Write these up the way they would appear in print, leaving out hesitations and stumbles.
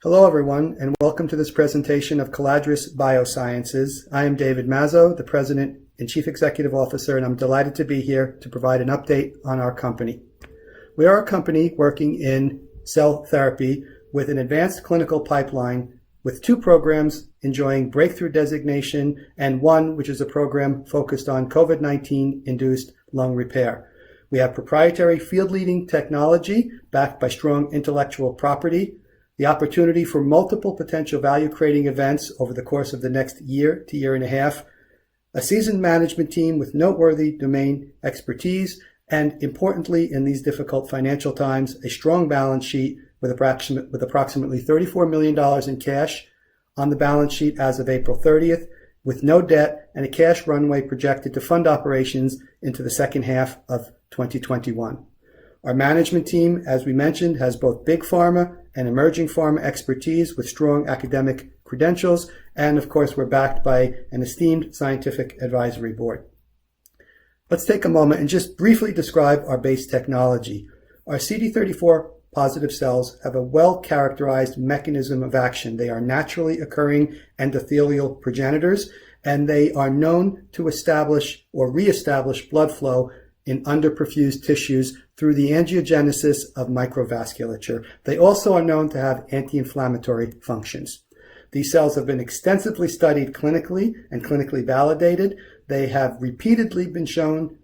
Hello everyone, and welcome to this presentation of Caladrius Biosciences. I am David Mazzo, the President and Chief Executive Officer, and I'm delighted to be here to provide an update on our company. We are a company working in cell therapy with an advanced clinical pipeline with 2 programs enjoying breakthrough designation and 1 which is a program focused on COVID-19 induced lung repair. We have proprietary field-leading technology backed by strong intellectual property, the opportunity for multiple potential value-creating events over the course of the next year to year and a half, a seasoned management team with noteworthy domain expertise, and importantly, in these difficult financial times, a strong balance sheet with approximately $34 million in cash on the balance sheet as of April 30th, with no debt and a cash runway projected to fund operations into the second half of 2021. Our management team, as we mentioned, has both big pharma and emerging pharma expertise with strong academic credentials, and of course we're backed by an esteemed scientific advisory board. Let's take a moment and just briefly describe our base technology. Our CD34 positive cells have a well-characterized mechanism of action. They are naturally occurring endothelial progenitors, and they are known to establish or reestablish blood flow in underperfused tissues through the angiogenesis of microvasculature. They also are known to have anti-inflammatory functions. These cells have been extensively studied clinically and clinically validated. They have repeatedly been shown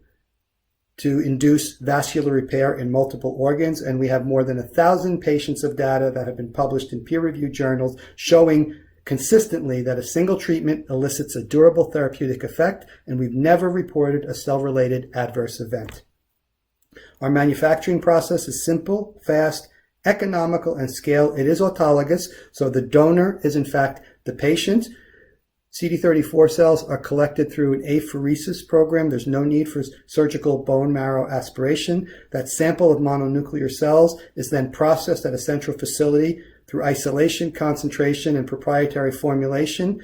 to induce vascular repair in multiple organs, and we have more than 1,000 patients of data that have been published in peer-reviewed journals showing consistently that a single treatment elicits a durable therapeutic effect, and we've never reported a cell-related adverse event. Our manufacturing process is simple, fast, economical, and scale. It is autologous, so the donor is in fact the patient. CD34 cells are collected through an apheresis program. There's no need for surgical bone marrow aspiration. That sample of mononuclear cells is then processed at a central facility through isolation, concentration, and proprietary formulation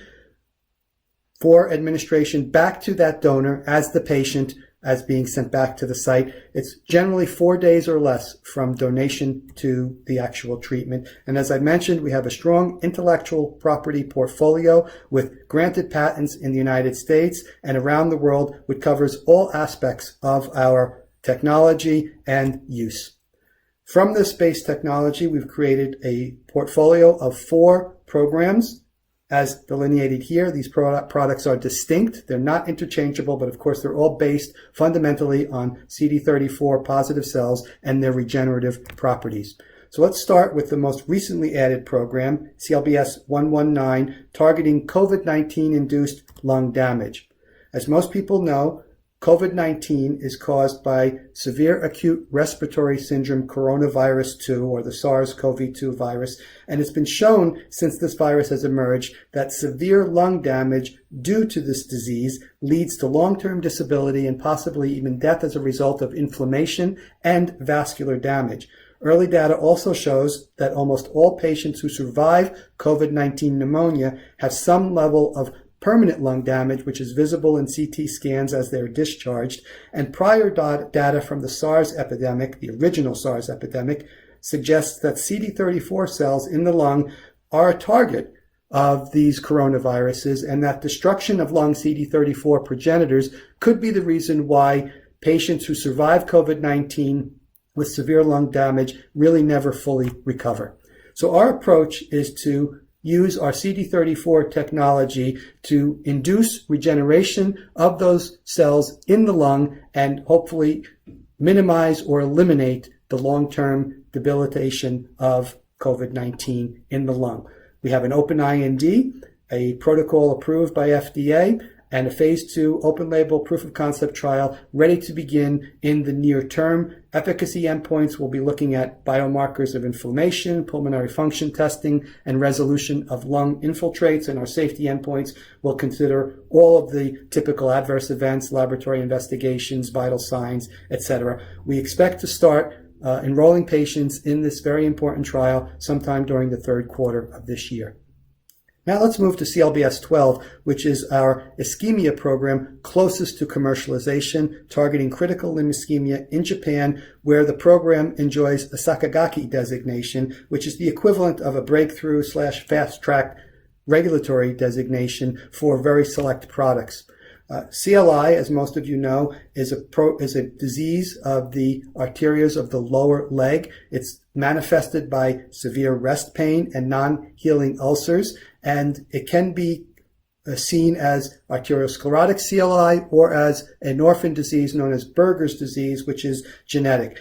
for administration back to that donor as the patient as being sent back to the site. It's generally 4 days or less from donation to the actual treatment. And as I mentioned, we have a strong intellectual property portfolio with granted patents in the United States and around the world, which covers all aspects of our technology and use. From this base technology, we've created a portfolio of 4 programs. As delineated here, these products are distinct. They're not interchangeable, but of course they're all based fundamentally on CD34 positive cells and their regenerative properties. So let's start with the most recently added program, CLBS-119, targeting COVID-19 induced lung damage. As most people know, COVID-19 is caused by severe acute respiratory syndrome coronavirus 2, or the SARS-CoV-2 virus, and it's been shown since this virus has emerged that severe lung damage due to this disease leads to long-term disability and possibly even death as a result of inflammation and vascular damage. Early data also shows that almost all patients who survive COVID-19 pneumonia have some level of permanent lung damage, which is visible in CT scans as they're discharged, and prior data from the SARS epidemic, the original SARS epidemic, suggests that CD34 cells in the lung are a target of these coronaviruses, and that destruction of lung CD34 progenitors could be the reason why patients who survive COVID-19 with severe lung damage really never fully recover. So our approach is to use our CD34 technology to induce regeneration of those cells in the lung and hopefully minimize or eliminate the long-term debilitation of COVID-19 in the lung. We have an open IND, a protocol approved by FDA, and a phase 2 open-label proof-of-concept trial ready to begin in the near term. Efficacy endpoints will be looking at biomarkers of inflammation, pulmonary function testing, and resolution of lung infiltrates, and our safety endpoints will consider all of the typical adverse events, laboratory investigations, vital signs, etc. We expect to start enrolling patients in this very important trial sometime during the 3rd quarter of this year. Now let's move to CLBS-12, which is our ischemia program closest to commercialization, targeting critical limb ischemia in Japan, where the program enjoys a Sakigake designation, which is the equivalent of a breakthrough/fast-track regulatory designation for very select products. CLI, as most of you know, is a disease of the arterias of the lower leg. It's manifested by severe rest pain and non-healing ulcers, and it can be seen as arteriosclerotic CLI or as an orphan disease known as Berger's disease, which is genetic.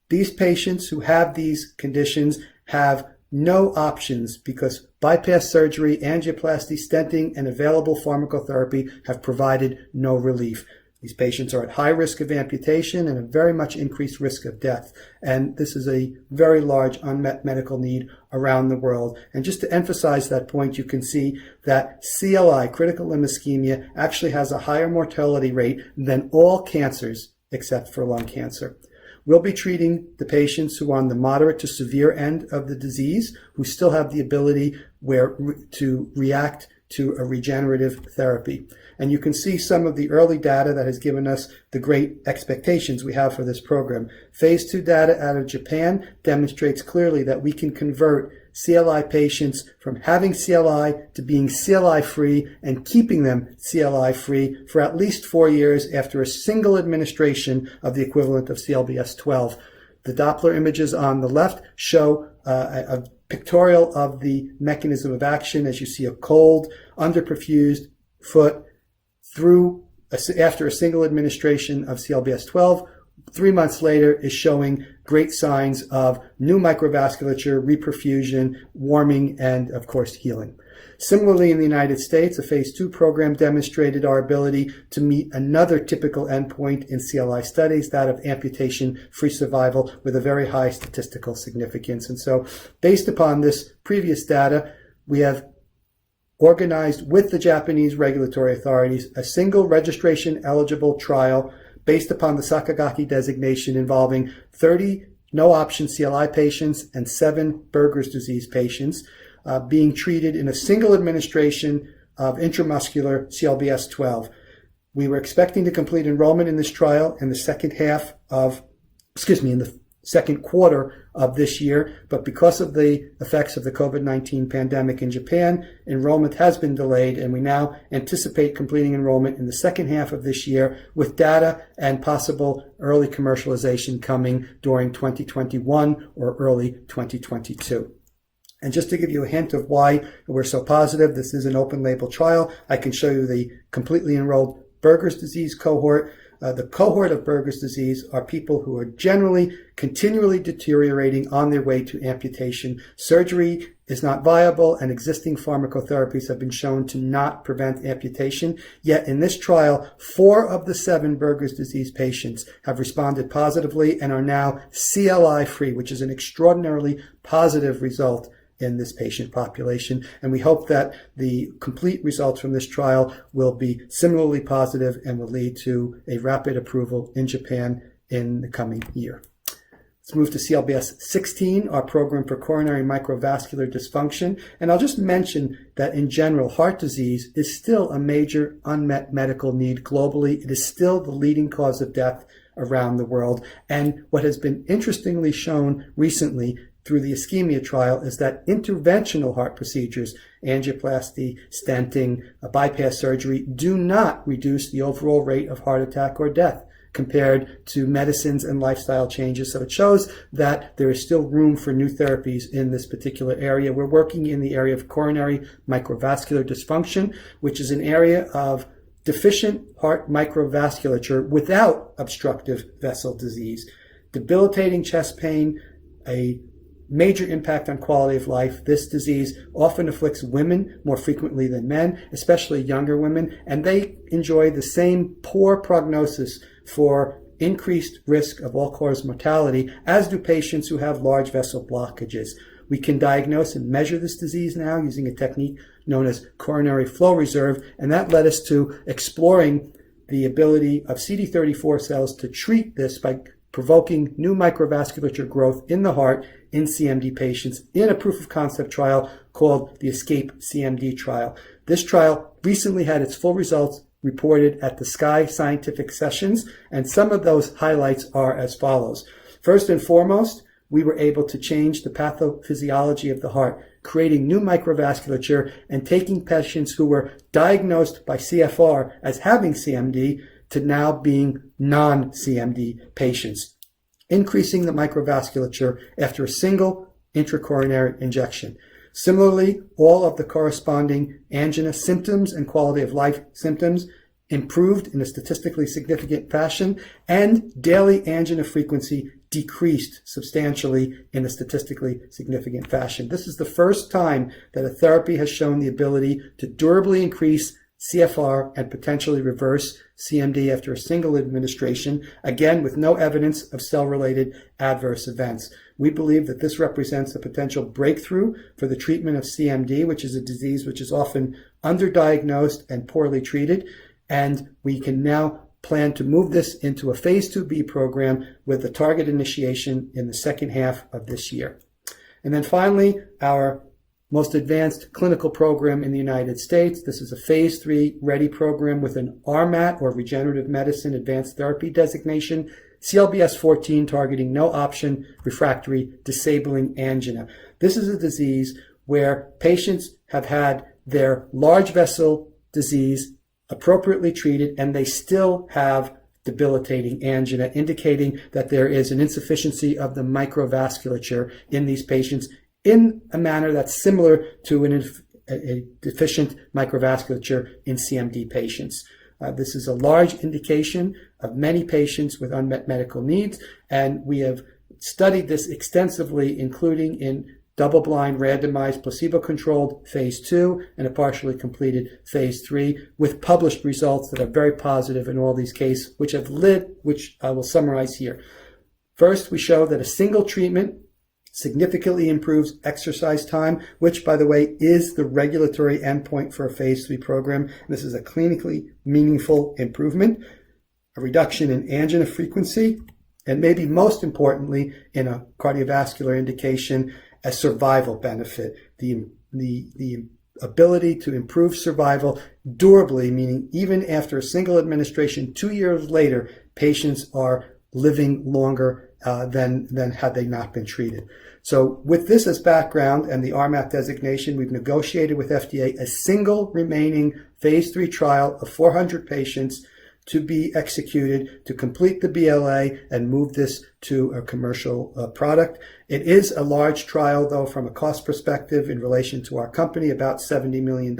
These patients who have these conditions have no options because bypass surgery, angioplasty, stenting, and available pharmacotherapy have provided no relief. These patients are at high risk of amputation and a very much increased risk of death. And this is a very large unmet medical need around the world. And just to emphasize that point, you can see that CLI, critical limb ischemia, actually has a higher mortality rate than all cancers except for lung cancer. We'll be treating the patients who are on the moderate to severe end of the disease, who still have the ability to react to a regenerative therapy. And you can see some of the early data that has given us the great expectations we have for this program. Phase 2 data out of Japan demonstrates clearly that we can convert CLI patients from having CLI to being CLI-free and keeping them CLI-free for at least 4 years after a single administration of the equivalent of CLBS-12. The Doppler images on the left show a pictorial of the mechanism of action as you see a cold, underperfused foot after a single administration of CLBS-12. 3 months later is showing great signs of new microvasculature, reperfusion, warming, and of course healing. Similarly, in the United States, a phase 2 program demonstrated our ability to meet another typical endpoint in CLI studies, that of amputation-free survival with a very high statistical significance. And so based upon this previous data, we have organized with the Japanese regulatory authorities a single registration eligible trial based upon the Sakigake designation involving 30 no-option CLI patients and 7 Berger's disease patients being treated in a single administration of intramuscular CLBS-12. We were expecting to complete enrollment in this trial in the second quarter of this year, but because of the effects of the COVID-19 pandemic in Japan, enrollment has been delayed, and we now anticipate completing enrollment in the second half of this year with data and possible early commercialization coming during 2021 or early 2022. And just to give you a hint of why we're so positive, this is an open label trial. I can show you the completely enrolled Berger's disease cohort. The cohort of Berger's disease are people who are generally continually deteriorating on their way to amputation. Surgery is not viable, and existing pharmacotherapies have been shown to not prevent amputation. Yet in this trial, 4 of the 7 Berger's disease patients have responded positively and are now CLI-free, which is an extraordinarily positive result in this patient population. And we hope that the complete results from this trial will be similarly positive and will lead to a rapid approval in Japan in the coming year. Let's move to CLBS-16, our program for coronary microvascular dysfunction. And I'll just mention that in general, heart disease is still a major unmet medical need globally. It is still the leading cause of death around the world. And what has been interestingly shown recently through the ischemia trial is that interventional heart procedures, angioplasty, stenting, bypass surgery, do not reduce the overall rate of heart attack or death compared to medicines and lifestyle changes. So it shows that there is still room for new therapies in this particular area. We're working in the area of coronary microvascular dysfunction, which is an area of deficient heart microvasculature without obstructive vessel disease, debilitating chest pain, a major impact on quality of life. This disease often afflicts women more frequently than men, especially younger women, and they enjoy the same poor prognosis for increased risk of all-cause mortality as do patients who have large vessel blockages. We can diagnose and measure this disease now using a technique known as coronary flow reserve, and that led us to exploring the ability of CD34 cells to treat this by provoking new microvasculature growth in the heart in CMD patients in a proof of concept trial called the Escape Cmd Trial. This trial recently had its full results reported at the Sky Scientific Sessions, and some of those highlights are as follows. First and foremost, we were able to change the pathophysiology of the heart, creating new microvasculature and taking patients who were diagnosed by CFR as having CMD to now being non-CMD patients, increasing the microvasculature after a single intracoronary injection. Similarly, all of the corresponding angina symptoms and quality of life symptoms improved in a statistically significant fashion, and daily angina frequency decreased substantially in a statistically significant fashion. This is the first time that a therapy has shown the ability to durably increase CFR and potentially reverse CMD after a single administration, again with no evidence of cell-related adverse events. We believe that this represents a potential breakthrough for the treatment of CMD, which is a disease which is often underdiagnosed and poorly treated, and we can now plan to move this into a phase 2B program with a target initiation in the second half of this year. And then finally, our most advanced clinical program in the United States. This is a phase 3 ready program with an RMAT, or Regenerative Medicine Advanced Therapy designation, CLBS 14, targeting no option refractory disabling angina. This is a disease where patients have had their large vessel disease appropriately treated, and they still have debilitating angina, indicating that there is an insufficiency of the microvasculature in these patients in a manner that's similar to a deficient microvasculature in CMD patients. This is a large indication of many patients with unmet medical needs, and we have studied this extensively, including in double-blind, randomized, placebo-controlled phase 2 and a partially completed phase 3 with published results that are very positive in all these cases, which I will summarize here. First, we show that a single treatment significantly improves exercise time, which, by the way, is the regulatory endpoint for a phase 3 program. This is a clinically meaningful improvement, a reduction in angina frequency, and maybe most importantly, in a cardiovascular indication, a survival benefit, the ability to improve survival durably, meaning even after a single administration, 2 years later, patients are living longer than had they not been treated. So with this as background and the RMAT designation, we've negotiated with FDA a single remaining phase 3 trial of 400 patients to be executed to complete the BLA and move this to a commercial product. It is a large trial, though, from a cost perspective in relation to our company, about $70 million.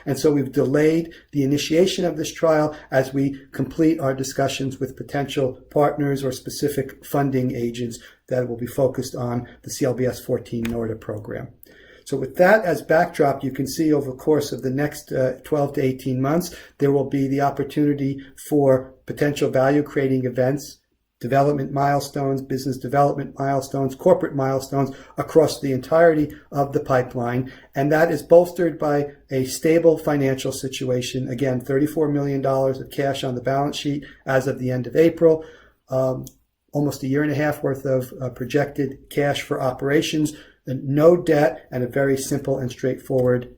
And so we've delayed the initiation of this trial as we complete our discussions with potential partners or specific funding agents that will be focused on the CLBS 14 NORDA program. So with that as backdrop, you can see over the course of the next 12 to 18 months, there will be the opportunity for potential value-creating events, development milestones, business development milestones, corporate milestones across the entirety of the pipeline. And that is bolstered by a stable financial situation. Again, $34 million of cash on the balance sheet as of the end of April, almost a year and a half worth of projected cash for operations, no debt, and a very simple and straightforward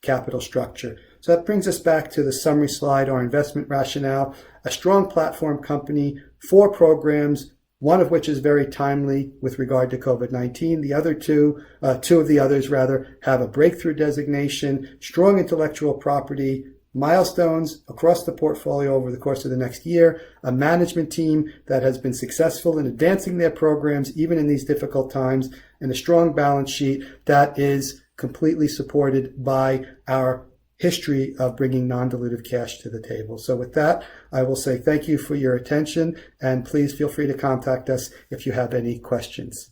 capital structure. So that brings us back to the summary slide, our investment rationale, a strong platform company, 4 programs, one of which is very timely with regard to COVID-19. The other two of the others rather, have a breakthrough designation, strong intellectual property, milestones across the portfolio over the course of the next year, a management team that has been successful in advancing their programs even in these difficult times, and a strong balance sheet that is completely supported by our history of bringing non-dilutive cash to the table. So with that, I will say thank you for your attention, and please feel free to contact us if you have any questions.